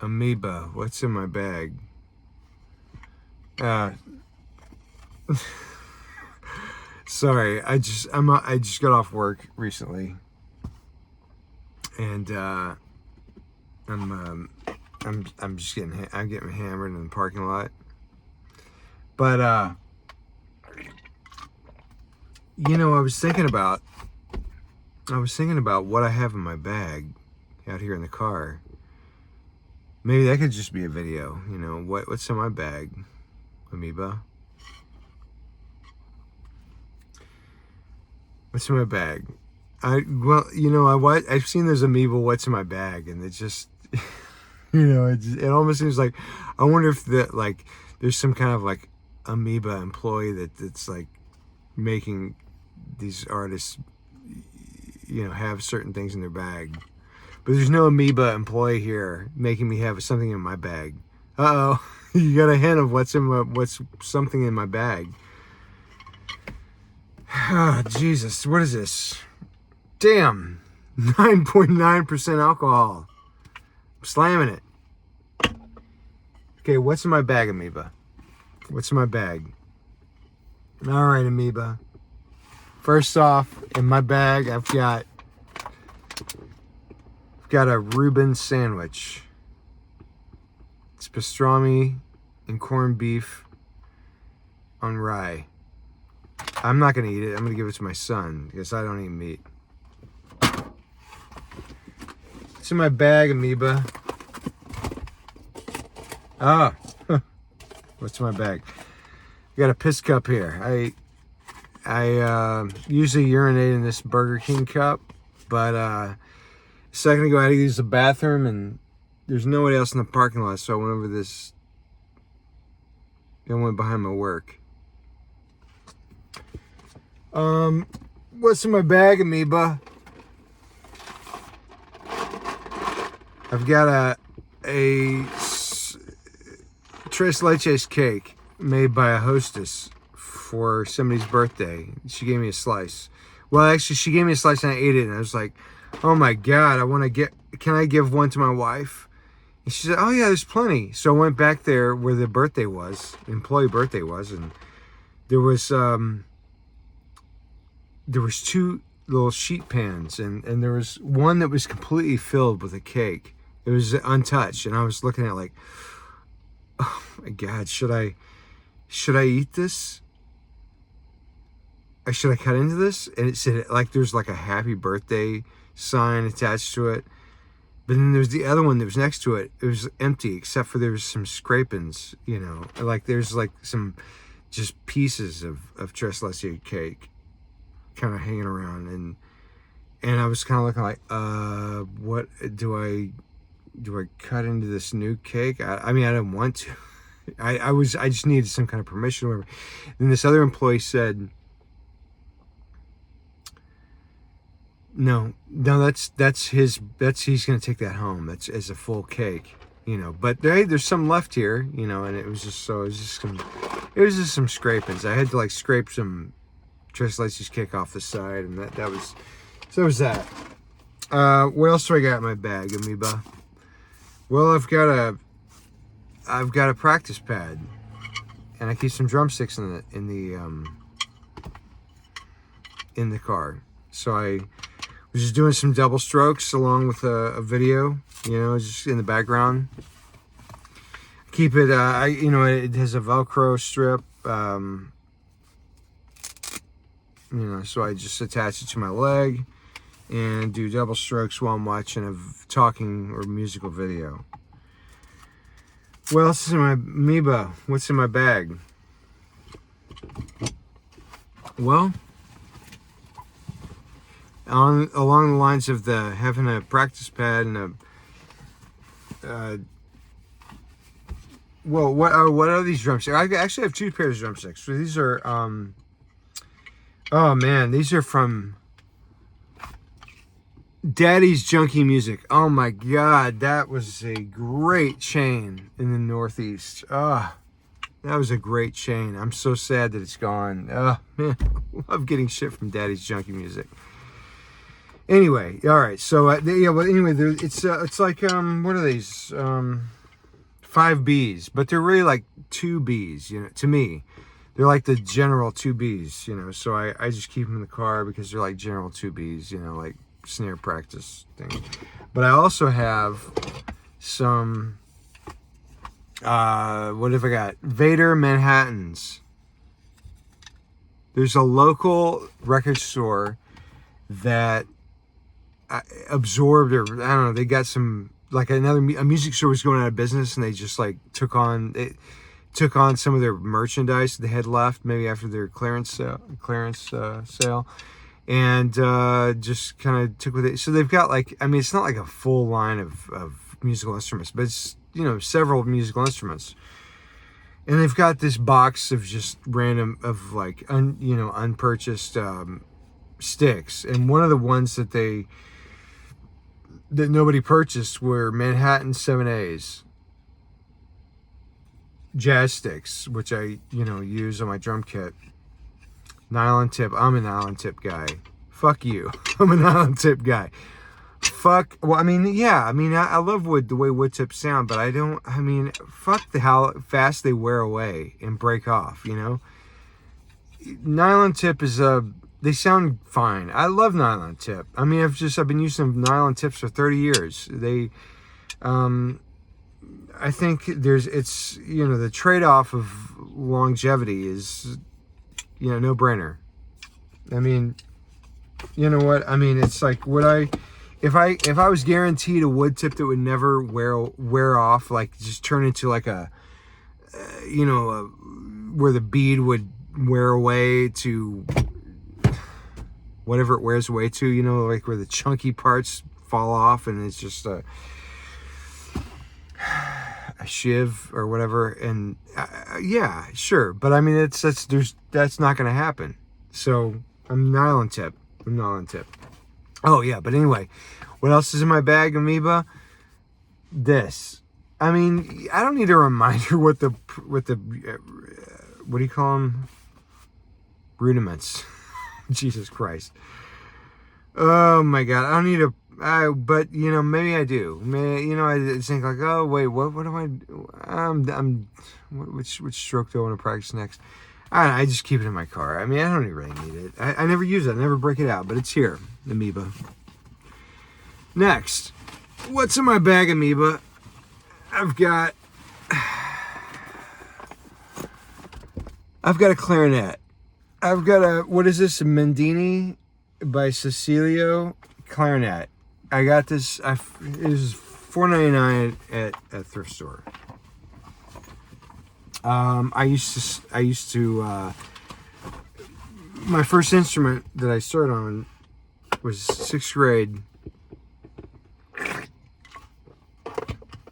Amoeba, what's in my bag? Sorry, I just got off work recently, and I'm just getting hammered in the parking lot. But I was thinking about what I have in my bag out here in the car. Maybe that could just be a video. What's in my bag, Amoeba? What's in my bag? I've seen those Amoeba what's in my bag, and it just it almost seems like I wonder if there's some kind of like Amoeba employee that's like making these artists have certain things in their bag. But there's no Amoeba employee here making me have something in my bag. Uh-oh. You got a hint of what's something in my bag. Ah, Jesus, what is this? Damn, 9.9% alcohol. I'm slamming it. Okay, what's in my bag, Amoeba? What's in my bag? All right, Amoeba. First off, in my bag, I've got a Reuben sandwich. It's pastrami and corned beef on rye. I'm not going to eat it. I'm going to give it to my son because I don't eat meat. It's in my bag, Amoeba. Ah, what's in my bag? I got a piss cup here. I usually urinate in this Burger King cup, but a second ago I had to use the bathroom and there's nobody else in the parking lot, so I went over this. I went behind my work. What's in my bag, Amoeba? I've got a tres leches cake made by a hostess for somebody's birthday. She gave me a slice. Well, actually, she gave me a slice and I ate it, and I was like, oh my God, can I give one to my wife? And she said, oh yeah, there's plenty. So I went back there where the employee birthday was, and there was two little sheet pans, and there was one that was completely filled with a cake. It was untouched, and I was looking at it like, oh my God, should I eat this? Or should I cut into this? And it said like there's like a happy birthday sign attached to it. But then there's the other one that was next to it. It was empty except for there was some scrapings, like there's like some just pieces of tres leches cake kind of hanging around, and I was kind of looking like, what do I cut into this new cake? I mean, I didn't want to. I just needed some kind of permission or whatever. And this other employee said, no, he's gonna take that home. That's as a full cake, but hey, there's some left here, and it was just some scrapings. I had to like scrape some tres leches cake off the side, and that was that. What else do I got in my bag, Amoeba? Well, I've got a practice pad, and I keep some drumsticks in the car. So I was just doing some double strokes along with a video, just in the background. Keep it, it has a Velcro strip, so I just attach it to my leg and do double strokes while I'm watching a talking or musical video. What else is in my Amoeba? What's in my bag? Well, along the lines of having a practice pad and what are these drumsticks? I actually have two pairs of drumsticks. So these are oh man, these are from Daddy's Junkie Music. Oh my God, that was a great chain in the Northeast. That was a great chain. I'm so sad that it's gone. Man, I love getting shit from Daddy's Junkie Music. Anyway, all right. So yeah. Well, anyway, it's like what are these? 5 Bs, but they're really like 2 Bs. You know, to me, they're like the general 2 Bs. You know, so I just keep them in the car because they're like general 2 Bs. You know, like snare practice thing. But I also have some. What have I got? Vader Manhattans. There's a local record store that absorbed, or I don't know, they got some, like a music store was going out of business, and they just like took on some of their merchandise they had left, maybe after their clearance sale, and just kind of took with it. So they've got like, I mean, it's not like a full line of musical instruments, but it's, you know, several musical instruments. And they've got this box of just random, of like, unpurchased sticks. And one of the ones that nobody purchased were Manhattan 7As jazz sticks, which I, use on my drum kit. Nylon tip. I'm a nylon tip guy. Fuck you. I'm a nylon tip guy. Well, I mean, yeah, I mean, I love the way wood tips sound, but fuck how fast they wear away and break off, you know? Nylon tip they sound fine. I love nylon tip. I mean, I've been using nylon tips for 30 years. I think the trade-off of longevity is, no brainer. I mean, you know what? I mean, it's like, if I was guaranteed a wood tip that would never wear off, like just turn into like where the bead would wear away to whatever it wears away to, like where the chunky parts fall off and it's just a shiv or whatever. And yeah, sure. But I mean, that's not going to happen. So I'm nylon tip. Oh yeah, but anyway, what else is in my bag, Amoeba? This. I mean, I don't need a reminder what the what do you call them? Rudiments. Jesus Christ. Oh my God, I don't need but maybe I do. I think like, oh wait, what am which stroke do I want to practice next? I just keep it in my car. I mean, I don't really need it. I never use it. I never break it out, but it's here, Amoeba. Next, what's in my bag, Amoeba? I've got a clarinet. I've got what is this? A Mendini by Cecilio clarinet. I got this. It was $4.99 at a thrift store. I used to my first instrument that I started on was 6th grade,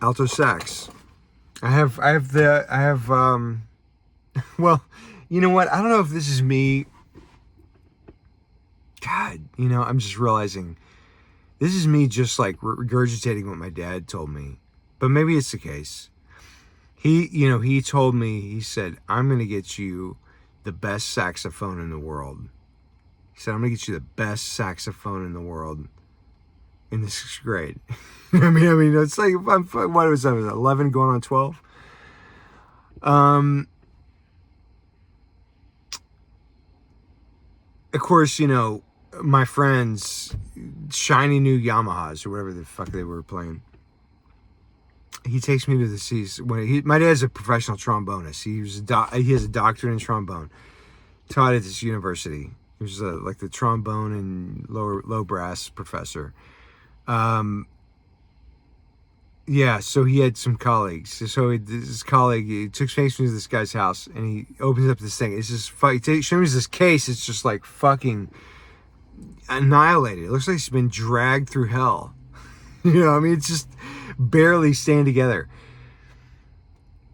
alto sax. I have well, you know what? I don't know if this is me. God, I'm just realizing this is me just like regurgitating what my dad told me, but maybe it's the case. He told me, he said, I'm going to get you the best saxophone in the world. He said, I'm going to get you the best saxophone in the world in the 6th grade. I mean, it's like, what was that, 11 going on 12? Of course, my friends, shiny new Yamahas or whatever the fuck they were playing. He takes me to the seas. My dad's a professional trombonist. He has a doctorate in trombone. Taught at this university. He was like the trombone and low brass professor. Yeah, so he had some colleagues. So this colleague, he takes me to this guy's house, and he opens up this thing. It's just he shows me this case. It's just like fucking annihilated. It looks like it's been dragged through hell. It's just barely staying together.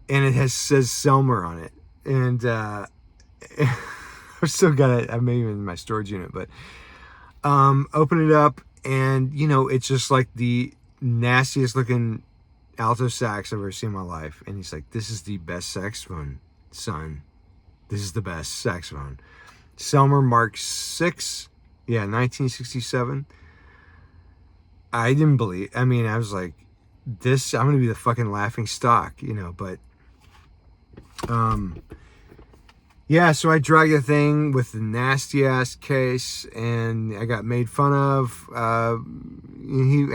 And it says Selmer on it. And I've still got it. I may even in my storage unit, but open it up, and it's just like the nastiest looking alto sax I've ever seen in my life. And he's like, this is the best saxophone, son. This is the best saxophone. Selmer Mark 6, 1967. I didn't believe. I mean, I was like, this. I'm gonna be the fucking laughing stock, you know. But yeah. So I dragged the thing with the nasty ass case, and I got made fun of. I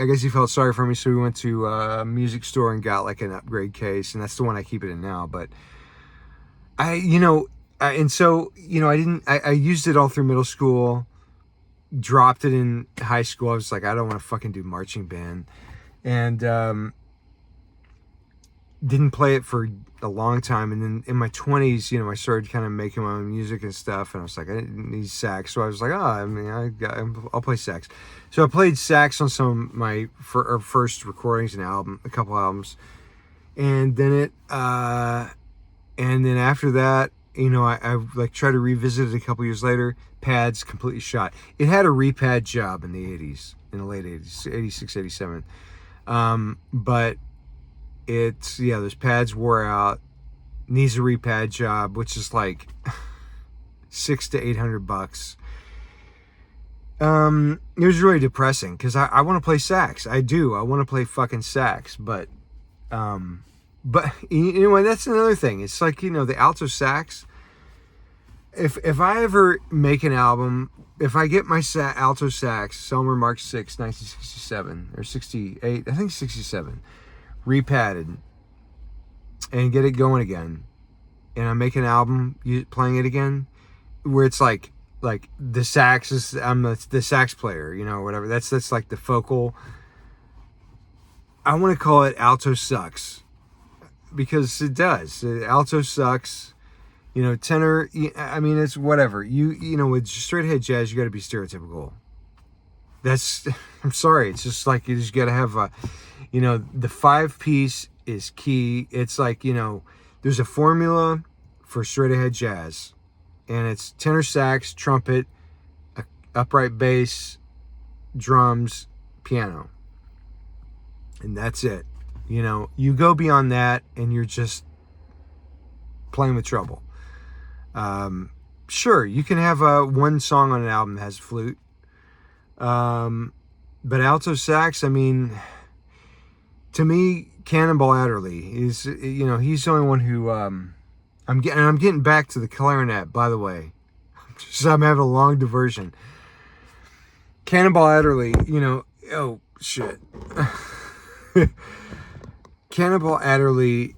guess he felt sorry for me, so we went to a music store and got like an upgrade case, and that's the one I keep it in now. But and so I didn't. I used it all through middle school. Dropped it in high school. I was like, I don't want to fucking do marching band, and didn't play it for a long time. And then in my 20s, I started kind of making my own music and stuff. And I was like, I didn't need sax, so I was like, I'll play sax. So I played sax on some of my first recordings and a couple albums, and then after that, I like tried to revisit it a couple years later. Pads completely shot. It had a repad job in the 80s, in the late 80s, 86, 87. But those pads wore out. Needs a repad job, which is like $600 to $800. It was really depressing because I want to play sax. I do. I want to play fucking sax, but anyway, that's another thing. It's like, the alto sax. If I ever make an album, if I get my alto sax, Selmer Mark 6, 1967 or 68, I think 67, repadded, and get it going again, and I make an album playing it again, where it's like the sax is, I'm the sax player, whatever. That's like the focal. I want to call it Alto Sucks, because it does. Alto sucks. Tenor, I mean, it's whatever. With straight ahead jazz, you got to be stereotypical. I'm sorry. It's just like, you just got to have the 5-piece is key. It's like, there's a formula for straight ahead jazz, and it's tenor sax, trumpet, upright bass, drums, piano. And that's it. You go beyond that and you're just playing with trouble. Sure, you can have one song on an album that has flute. But alto sax, I mean, to me, Cannonball Adderley is, he's the only one who, I'm getting back to the clarinet, by the way. So I'm having a long diversion. Cannonball Adderley, oh shit. Cannonball Adderley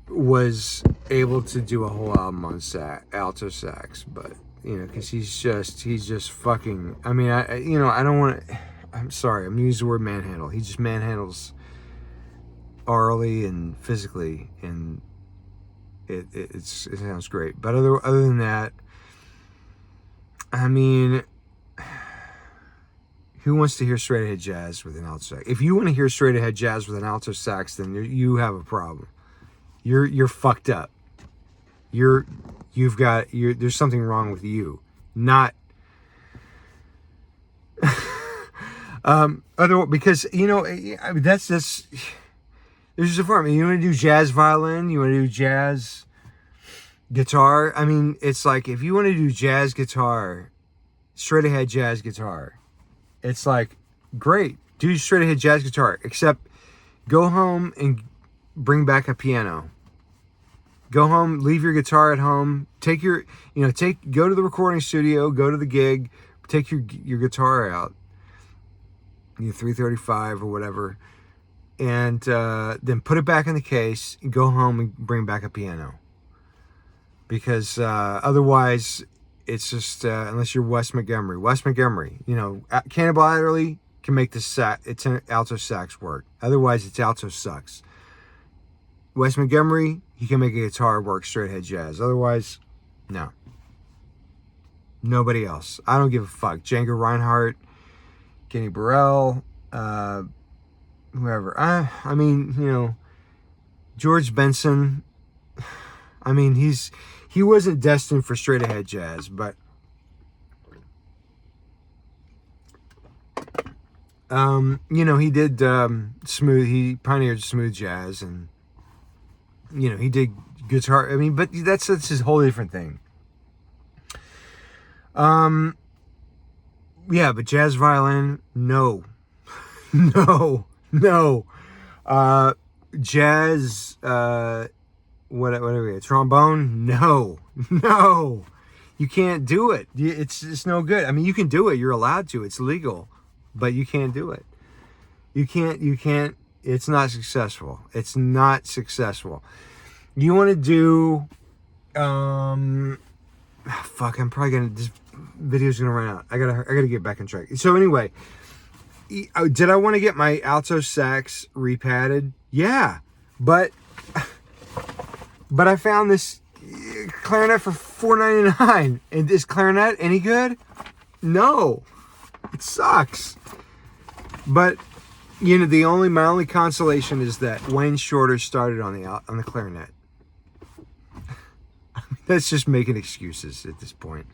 was able to do a whole album on alto sax, but because he's just fucking. I mean, I don't want to. I'm sorry, I'm gonna use the word manhandle. He just manhandles orally and physically, and it sounds great. But other than that, I mean, who wants to hear straight ahead jazz with an alto sax? If you want to hear straight ahead jazz with an alto sax, then you have a problem. You're fucked up. There's something wrong with you. Not because that's there's just a form. You want to do jazz violin, you want to do jazz guitar. I mean, it's like, if you want to do jazz guitar, straight ahead jazz guitar, it's like, great, do straight ahead jazz guitar, except go home and bring back a piano. Go home, leave your guitar at home, go to the recording studio, go to the gig, take your guitar out, your 335 or whatever, and then put it back in the case, and go home and bring back a piano. Because otherwise, it's just, unless you're Wes Montgomery, Cannonball Adderley can make it's an alto sax work. Otherwise, it's alto sucks. Wes Montgomery, he can make a guitar work straight ahead jazz. Otherwise, no. Nobody else. I don't give a fuck. Django Reinhardt, Kenny Burrell, whoever. I mean, George Benson. I mean, he wasn't destined for straight ahead jazz, but he did he pioneered smooth jazz, and he did guitar. I mean, but that's his whole different thing. Yeah, but jazz violin, no. No, no. Jazz, what are we? Trombone? No, no. You can't do it. It's no good. I mean, you can do it. You're allowed to. It's legal, but you can't do it. You can't. It's not successful. It's not successful. You want to do, fuck. I'm probably gonna. This video's gonna run out. I gotta get back on track. So anyway, did I want to get my alto sax repadded? Yeah, but I found this clarinet for $4.99. And is clarinet any good? No, it sucks. But you know, my only consolation is that Wayne Shorter started on the clarinet. That's just making excuses at this point.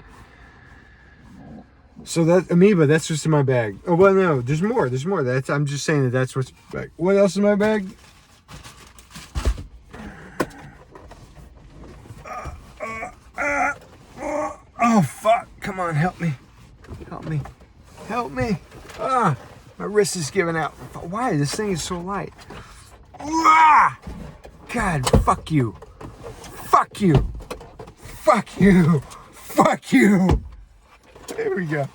So that Amoeba, that's what's in my bag. Oh well, no, there's more. I'm just saying that's what's back. What else in my bag? Oh fuck! Come on, help me! Ah, my wrist is giving out. Why? This thing is so light. Ah! God, fuck you! There we go.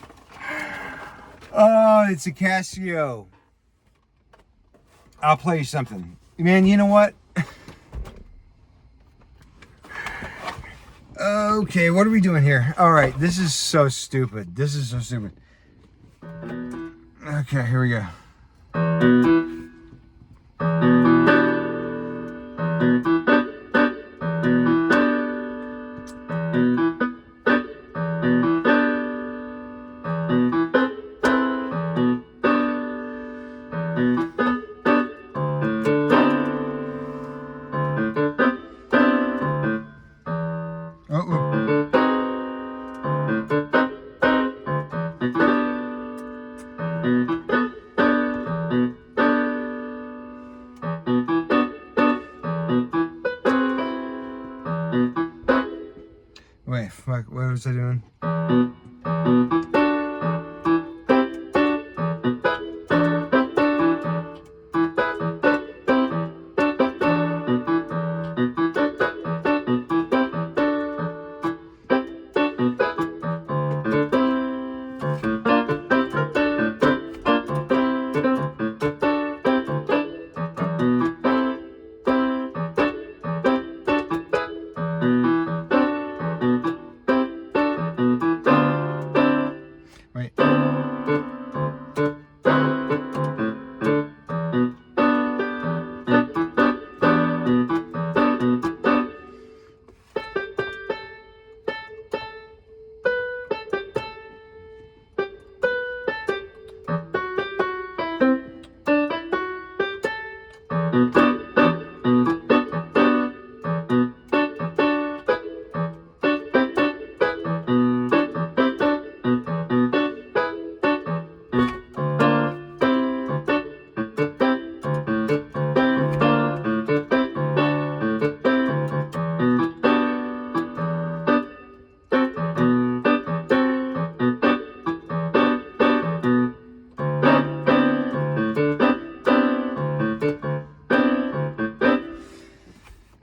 Oh, it's a Casio. I'll play you something. Man, you know what? Okay, what are we doing here? All right, this is so stupid. Okay, here we go. Wait, fuck, what was I doing? Wait.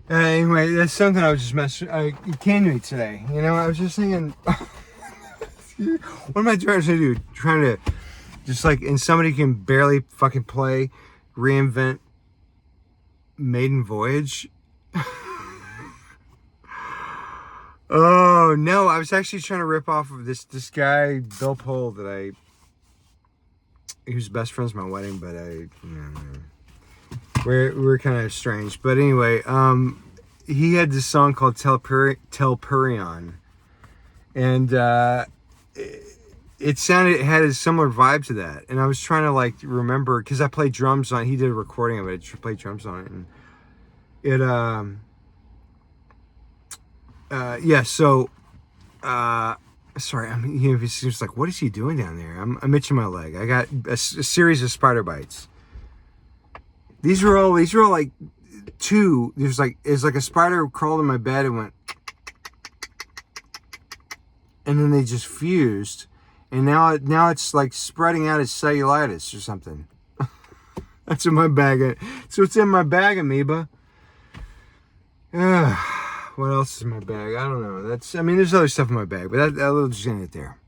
Anyway, that's something I was just messing. I came to me today. You know, I was just thinking, what am I trying to do? Trying to just like, and somebody can barely fucking play, reinvent Maiden Voyage. Oh no, I was actually trying to rip off of this guy Bill Pohl he was best friends at my wedding, but we're kind of strange. But anyway, he had this song called Telperion, and it had a similar vibe to that. And I was trying to like remember, because I played drums on. He did a recording of it. I played drums on it, and it yeah. So sorry, I mean, he seems like, what is he doing down there? I'm itching my leg. I got a series of spider bites. These are all like two. It's like a spider crawled in my bed and went, and then they just fused, and now it's like spreading out as cellulitis or something. That's what my bag. So what's in my bag, Amoeba? What else is in my bag? I don't know. I mean, there's other stuff in my bag, but I'll just end it there.